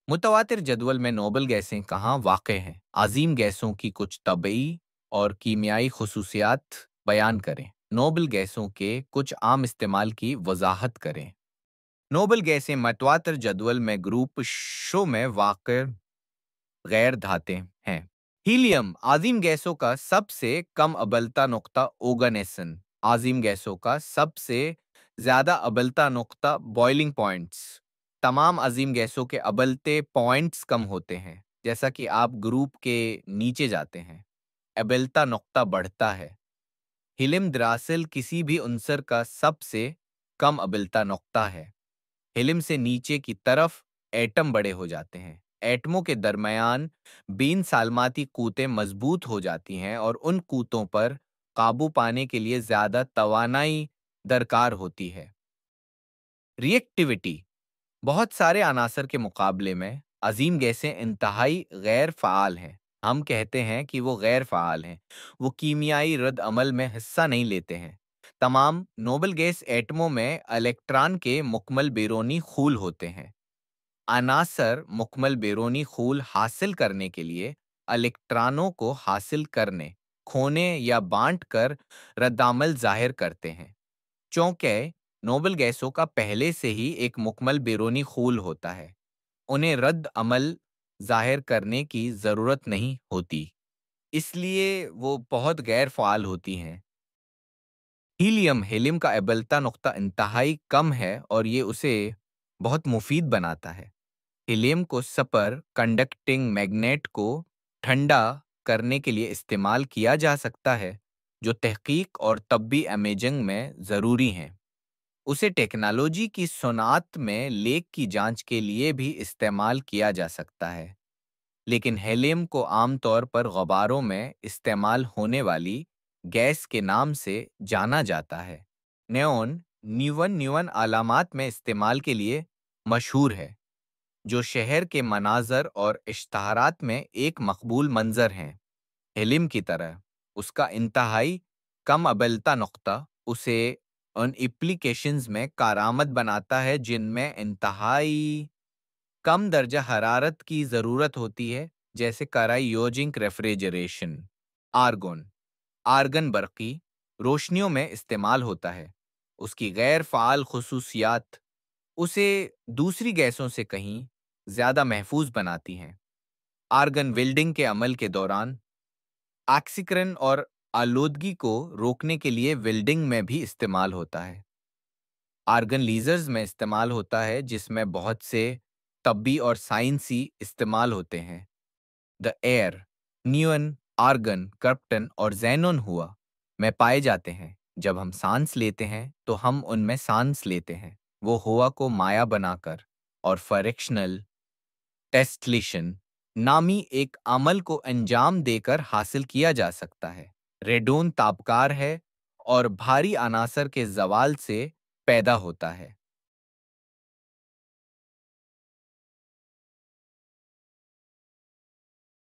متواتر جدول میں نوبل گیسیں کہاں واقع ہیں؟ عظیم گیسوں کی کچھ طبعی اور کیمیائی خصوصیات بیان کریں۔ نوبل گیسوں کے کچھ عام استعمال کی وضاحت کریں۔ نوبل گیسیں متواتر جدول میں گروپ شو میں واقع غیر دھاتیں ہیں۔ ہیلیم عظیم گیسوں کا سب سے کم ابلتا نقطہ اوگنیسن، عظیم گیسوں کا سب سے زیادہ ابلتا نقطہ بوائلنگ پوائنٹس۔ تمام عظیم گیسوں کے ابلتے پوائنٹس کم ہوتے ہیں جیسا کہ آپ گروپ کے نیچے جاتے ہیں، ابلتا نقطہ بڑھتا ہے۔ ہیلیم دراصل کسی بھی عنصر کا سب سے کم ابلتا نقطہ ہے۔ ہیلیم سے نیچے کی طرف ایٹم بڑے ہو جاتے ہیں۔ ایٹموں کے درمیان بین سالماتی قوتیں مضبوط ہو جاتی ہیں اور ان قوتوں پر قابو پانے کے لیے زیادہ توانائی درکار ہوتی ہے۔ ری ایکٹیویٹی بہت سارے عناصر کے مقابلے میں عظیم گیسیں انتہائی غیر فعال ہیں۔ ہم کہتے ہیں کہ وہ غیر فعال ہیں۔ وہ کیمیائی رد عمل میں حصہ نہیں لیتے ہیں۔ تمام نوبل گیس ایٹموں میں الیکٹران کے مکمل بیرونی خول ہوتے ہیں۔ عناصر مکمل بیرونی خول حاصل کرنے کے لیے الیکٹرانوں کو حاصل کرنے، کھونے یا بانٹ کر رد عمل ظاہر کرتے ہیں۔ چونکہ نوبل گیسوں کا پہلے سے ہی ایک مکمل بیرونی خول ہوتا ہے، انہیں رد عمل ظاہر کرنے کی ضرورت نہیں ہوتی، اس لیے وہ بہت غیر فعال ہوتی ہیں۔ ہیلیم کا ابلتا نقطہ انتہائی کم ہے اور یہ اسے بہت مفید بناتا ہے۔ ہیلیم کو سپر کنڈکٹنگ میگنیٹ کو ٹھنڈا کرنے کے لیے استعمال کیا جا سکتا ہے، جو تحقیق اور طبی امیجنگ میں ضروری ہیں۔ اسے ٹیکنالوجی کی صنعت میں لیک کی جانچ کے لیے بھی استعمال کیا جا سکتا ہے، لیکن ہیلیم کو عام طور پر غباروں میں استعمال ہونے والی گیس کے نام سے جانا جاتا ہے۔ نیون علامات میں استعمال کے لیے مشہور ہے، جو شہر کے مناظر اور اشتہارات میں ایک مقبول منظر ہیں۔ ہیلیم کی طرح اس کا انتہائی کم ابلتا نقطہ اسے ان ایپلیکیشنز میں کارآمد بناتا ہے جن میں انتہائی کم درجہ حرارت کی ضرورت ہوتی ہے، جیسے کرائیوجنک ریفریجریشن۔ آرگن برقی روشنیوں میں استعمال ہوتا ہے۔ اس کی غیر فعال خصوصیات اسے دوسری گیسوں سے کہیں زیادہ محفوظ بناتی ہیں۔ آرگن ویلڈنگ کے عمل کے دوران آکسیکرن اور آلودگی کو روکنے کے لیے ویلڈنگ میں بھی استعمال ہوتا ہے۔ آرگن لیزرز میں استعمال ہوتا ہے، جس میں بہت سے طبی اور سائنسی استعمال ہوتے ہیں۔ دا ایئر، نیون، آرگن، کرپٹن اور زینون ہوا میں پائے جاتے ہیں۔ جب ہم سانس لیتے ہیں تو ہم ان میں سانس لیتے ہیں، وہ ہوا کو مائع بنا کر، اور فریکشنل ٹیسٹلیشن نامی ایک عمل کو انجام دے کر حاصل کیا جا سکتا ہے۔ ریڈون تابکار ہے اور بھاری عناصر کے زوال سے پیدا ہوتا ہے۔